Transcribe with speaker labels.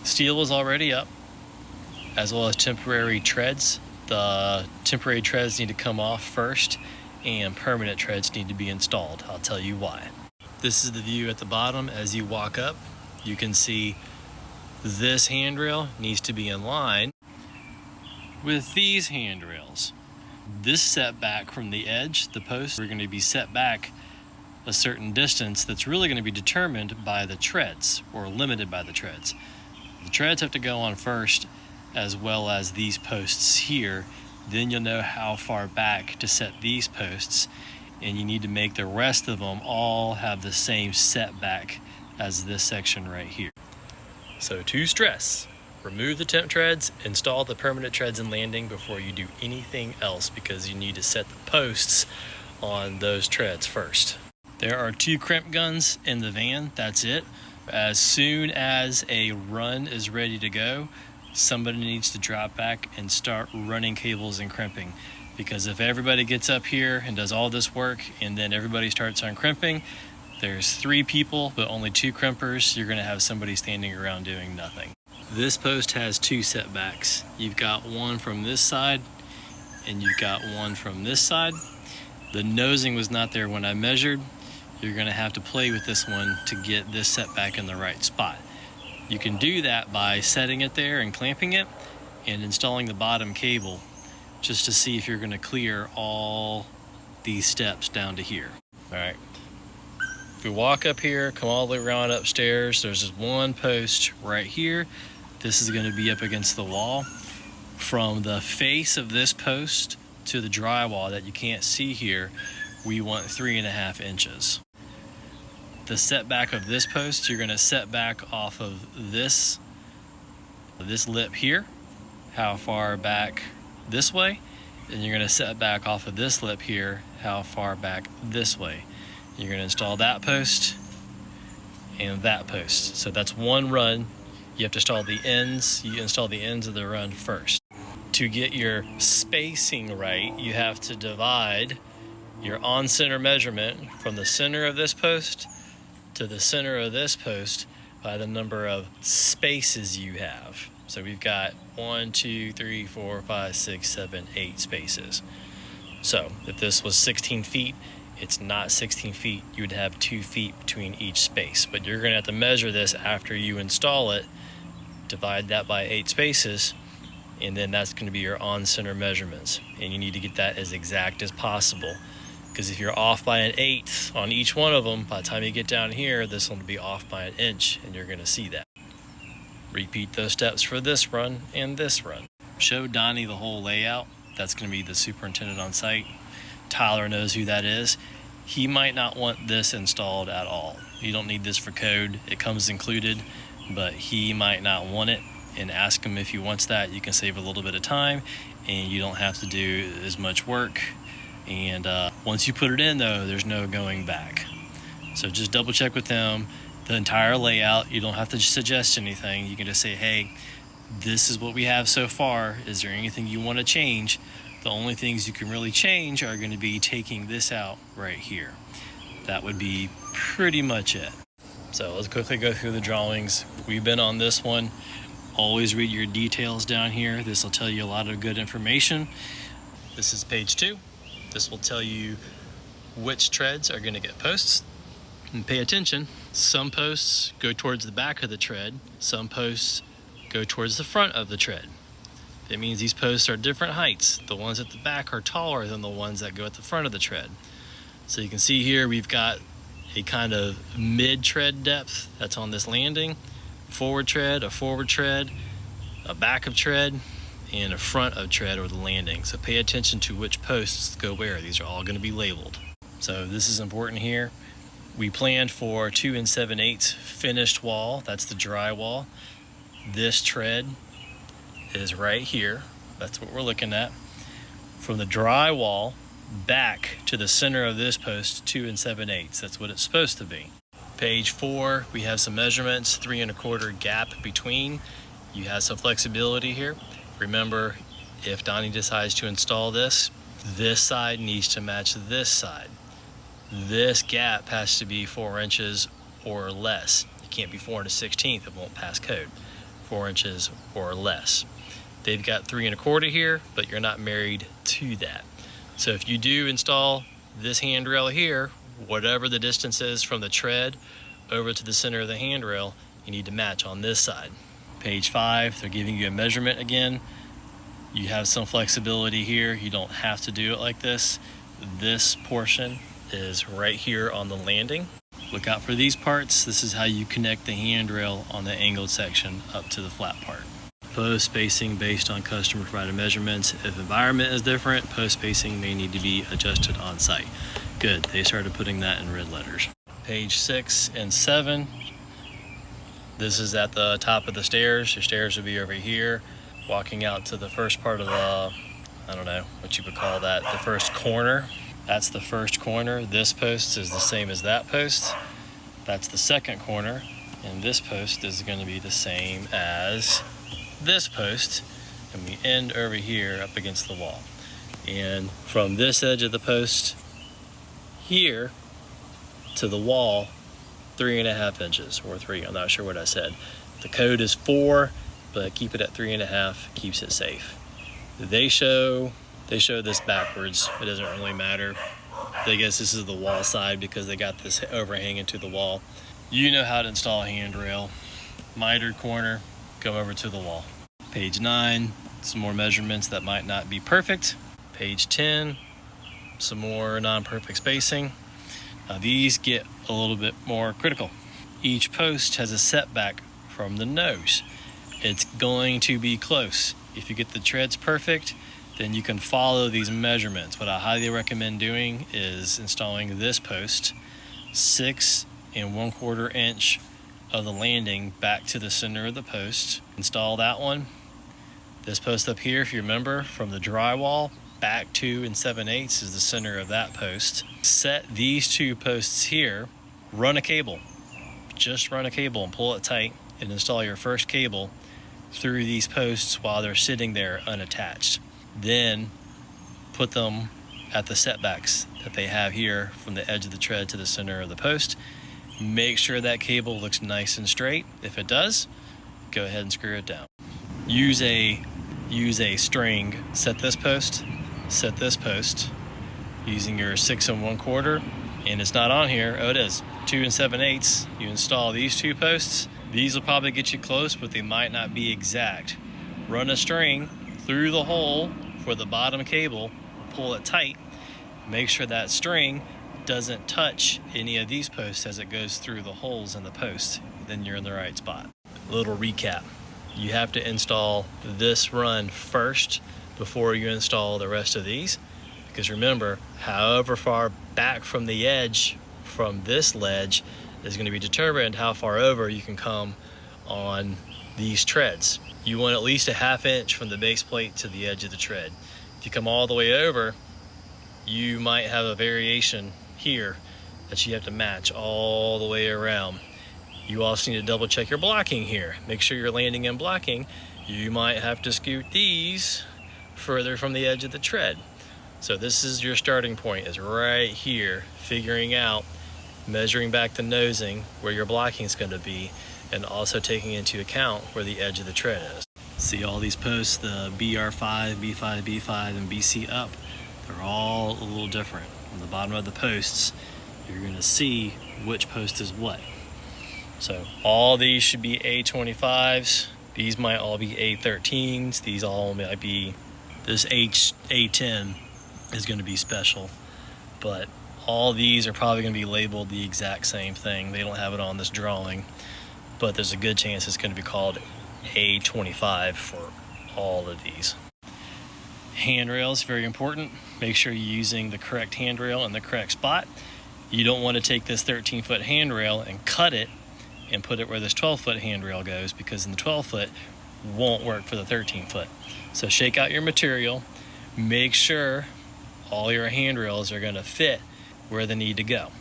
Speaker 1: Steel is already up, as well as temporary treads. The temporary treads need to come off first, and permanent treads need to be installed. I'll tell you why. This is the view at the bottom. As you walk up, you can see this handrail needs to be in line with these handrails. This setback from the edge, the posts, are going to be set back a certain distance that's really going to be determined by the treads, or limited by the treads. The treads have to go on first, as well as these posts here. Then you'll know how far back to set these posts, and you need to make the rest of them all have the same setback as this section right here. So to stress, remove the temp treads, install the permanent treads and landing before you do anything else, because you need to set the posts on those treads first. There are 2 crimp guns in the van, that's it. As soon as a run is ready to go, somebody needs to drop back and start running cables and crimping. Because if everybody gets up here and does all this work and then everybody starts on crimping, there's 3 people but only 2 crimpers, you're gonna have somebody standing around doing nothing. This post has 2 setbacks. You've got one from this side and you've got one from this side. The nosing was not there when I measured. You're gonna have to play with this one to get this setback in the right spot. You can do that by setting it there and clamping it and installing the bottom cable, just to see if you're gonna clear all these steps down to here. All right, if we walk up here, come all the way around upstairs, there's just one post right here. This is gonna be up against the wall. From the face of this post to the drywall that you can't see here, we want 3.5 inches. The setback of this post, you're gonna set back off of this lip here, how far back this way, and you're gonna set back off of this lip here, how far back this way. You're gonna install that post and that post. So that's one run. You have to install the ends. You install the ends of the run first. To get your spacing right, you have to divide your on-center measurement from the center of this post to the center of this post by the number of spaces you have. So we've got 1, 2, 3, 4, 5, 6, 7, 8 spaces. So if this was 16 feet, it's not 16 feet. You would have 2 feet between each space, but you're gonna have to measure this after you install it, divide that by 8 spaces, and then that's gonna be your on-center measurements. And you need to get that as exact as possible, because if you're off by 1/8 on each one of them, by the time you get down here, this one will be off by 1 inch, and you're gonna see that. Repeat those steps for this run and this run. Show Donnie the whole layout. That's gonna be the superintendent on site. Tyler knows who that is. He might not want this installed at all. You don't need this for code. It comes included, but he might not want it, and ask him if he wants that. You can save a little bit of time and you don't have to do as much work. And once you put it in though, there's no going back. So just double check with them the entire layout. You don't have to suggest anything. You can just say, hey, this is what we have so far. Is there anything you want to change? The only things you can really change are going to be taking this out right here. That would be pretty much it. So let's quickly go through the drawings. We've been on this one. Always read your details down here. This will tell you a lot of good information. This is page 2. This will tell you which treads are going to get posts. And pay attention, some posts go towards the back of the tread, some posts go towards the front of the tread. That means these posts are different heights. The ones at the back are taller than the ones that go at the front of the tread. So you can see here we've got a kind of mid-tread depth that's on this landing, forward tread, a forward tread, a back of tread, and a front of tread or the landing. So pay attention to which posts go where. These are all going to be labeled. So this is important here. We planned for 2 7/8 finished wall. That's the dry wall. This tread is right here. That's what we're looking at. From the dry wall back to the center of this post, 2 7/8. That's what it's supposed to be. Page 4, we have some measurements, 3 1/4 gap between. You have some flexibility here. Remember, if Donnie decides to install this side needs to match this side. This gap has to be 4 inches or less. It can't be 4 1/16, it won't pass code. 4 inches or less. They've got 3 1/4 here, but you're not married to that. So if you do install this handrail here, whatever the distance is from the tread over to the center of the handrail, you need to match on this side. Page 5, they're giving you a measurement again. You have some flexibility here. You don't have to do it like this. This portion is right here on the landing. Look out for these parts. This is how you connect the handrail on the angled section up to the flat part. Post spacing based on customer provided measurements. If environment is different, post spacing may need to be adjusted on site. Good, they started putting that in red letters. Page 6 and 7. This is at the top of the stairs. Your stairs will be over here. Walking out to the first part of the, I don't know what you would call that, the first corner. That's the first corner. This post is the same as that post. That's the second corner. And this post is going to be the same as this post. And we end over here up against the wall. And from this edge of the post here to the wall, 3 1/2 inches, or 3, I'm not sure what I said. The code is 4, but keep it at 3 1/2, keeps it safe. They show this backwards. It doesn't really matter. I guess this is the wall side because they got this overhang into the wall. You know how to install a handrail. Mitered corner, come over to the wall. Page 9, some more measurements that might not be perfect. Page 10, some more non-perfect spacing. Now these get a little bit more critical. Each post has a setback from the nose. It's going to be close. If you get the treads perfect, then you can follow these measurements. What I highly recommend doing is installing this post 6 1/4 inch of the landing back to the center of the post. Install that one. This post up here, if you remember, from the drywall back 2 7/8 is the center of that post. Set these 2 posts here, run a cable. Just run a cable and pull it tight and install your first cable through these posts while they're sitting there unattached. Then put them at the setbacks that they have here from the edge of the tread to the center of the post. Make sure that cable looks nice and straight. If it does, go ahead and screw it down. Use a string. Set this post using your 6 1/4, and it's not on here. Oh, it is 2 7/8. You install these 2 posts. These will probably get you close, but they might not be exact. Run a string through the hole for the bottom cable, pull it tight. Make sure that string doesn't touch any of these posts as it goes through the holes in the post. Then you're in the right spot. Little recap. You have to install this run first before you install the rest of these. Because remember, however far back from the edge from this ledge is going to be determined how far over you can come on these treads. You want at least a 1/2 inch from the base plate to the edge of the tread. If you come all the way over, you might have a variation here that you have to match all the way around. You also need to double check your blocking here. Make sure you're landing in blocking. You might have to scoot these further from the edge of the tread. So this is your starting point, is right here, figuring out, measuring back the nosing where your blocking is going to be, and also taking into account where the edge of the tread is. See all these posts, the BR5, B5, B5, and BC up, they're all a little different. On the bottom of the posts, you're going to see which post is what. So all these should be A25s. These might all be A13s. These all might be, this A10 is going to be special, but all these are probably going to be labeled the exact same thing. They don't have it on this drawing, but there's a good chance it's going to be called A25 for all of these. Handrails, very important. Make sure you're using the correct handrail in the correct spot. You don't want to take this 13-foot handrail and cut it and put it where this 12-foot handrail goes, because in the 12-foot won't work for the 13-foot. So shake out your material, make sure all your handrails are going to fit where they need to go.